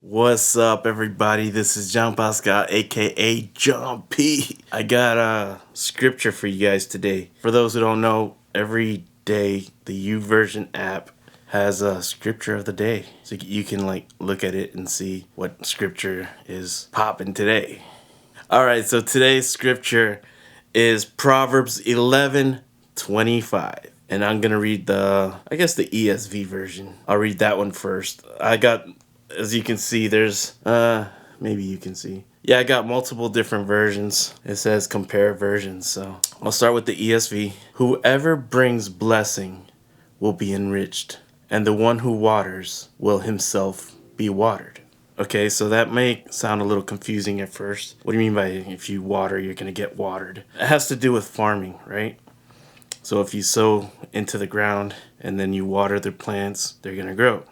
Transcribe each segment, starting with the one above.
What's up, everybody? This is John Pascal, aka John P. I got a scripture for you guys today. For those who don't know, every day the YouVersion app has a scripture of the day, so you can look at it and see what scripture is popping today. All right, so today's scripture is Proverbs 11:25. And I'm going to read the ESV version. I'll read that one first. As you can see, maybe you can see. Yeah, I got multiple different versions. It says compare versions. So I'll start with the ESV. Whoever brings blessing will be enriched, and the one who waters will himself be watered. Okay, so that may sound a little confusing at first. What do you mean by if you water, you're going to get watered? It has to do with farming, right? So if you sow into the ground and then you water the plants, they're going to grow,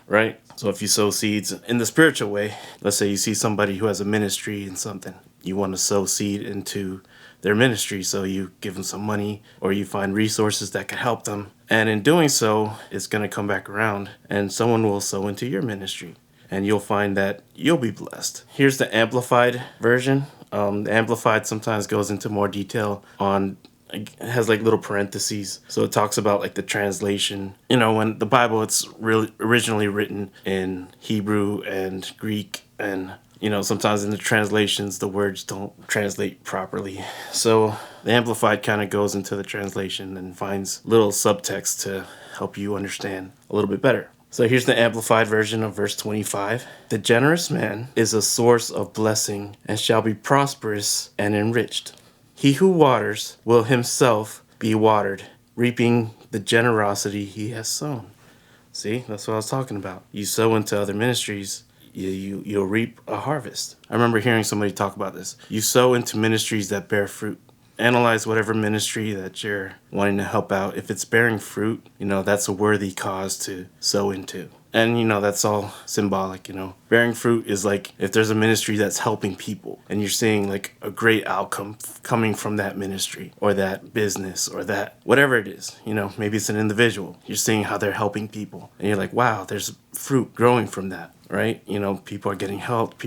right? So if you sow seeds in the spiritual way, let's say you see somebody who has a ministry in something, you want to sow seed into their ministry. So you give them some money or you find resources that can help them. And in doing so, it's going to come back around and someone will sow into your ministry and you'll find that you'll be blessed. Here's the Amplified version. The Amplified sometimes goes into more detail on, it has like little parentheses, so it talks about like the translation. When the Bible, it's really originally written in Hebrew and Greek, and sometimes in the translations the words don't translate properly. So the Amplified kind of goes into the translation and finds little subtext to help you understand a little bit better. So here's the Amplified version of verse 25. The generous man is a source of blessing and shall be prosperous and enriched. He who waters will himself be watered, reaping the generosity he has sown. See, that's what I was talking about. You sow into other ministries, you'll reap a harvest. I remember hearing somebody talk about this. You sow into ministries that bear fruit. Analyze whatever ministry that you're wanting to help out. If it's bearing fruit, that's a worthy cause to sow into. And, that's all symbolic, Bearing fruit is like if there's a ministry that's helping people and you're seeing like a great outcome coming from that ministry or that business or that, whatever it is, maybe it's an individual. You're seeing how they're helping people and you're like, wow, there's fruit growing from that, right? People are getting helped,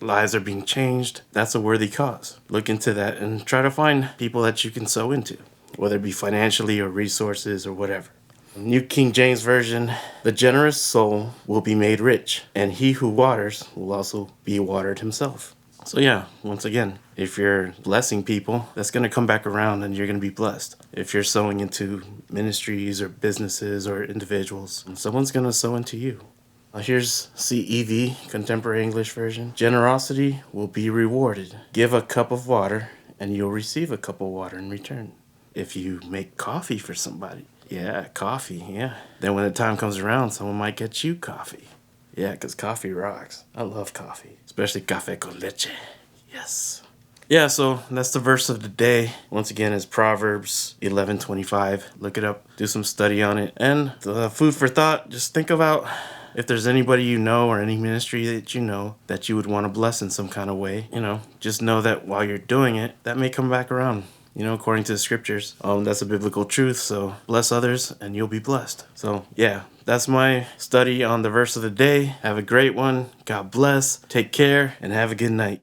lives are being changed. That's a worthy cause. Look into that and try to find people that you can sow into, whether it be financially or resources or whatever. New King James Version, the generous soul will be made rich, and he who waters will also be watered himself. So yeah, once again, if you're blessing people, that's going to come back around and you're going to be blessed. If you're sowing into ministries or businesses or individuals, someone's going to sow into you. Here's CEV, Contemporary English Version. Generosity will be rewarded. Give a cup of water and you'll receive a cup of water in return. If you make coffee for somebody, coffee. Then when the time comes around, someone might get you coffee. Yeah, because coffee rocks. I love coffee, especially café con leche. Yes. Yeah, so that's the verse of the day. Once again, it's Proverbs 11:25. Look it up, do some study on it. And the food for thought, just think about if there's anybody you know or any ministry that you know that you would want to bless in some kind of way. Just know that while you're doing it, that may come back around. According to the scriptures, that's a biblical truth. So bless others and you'll be blessed. So yeah, that's my study on the verse of the day. Have a great one. God bless. Take care and have a good night.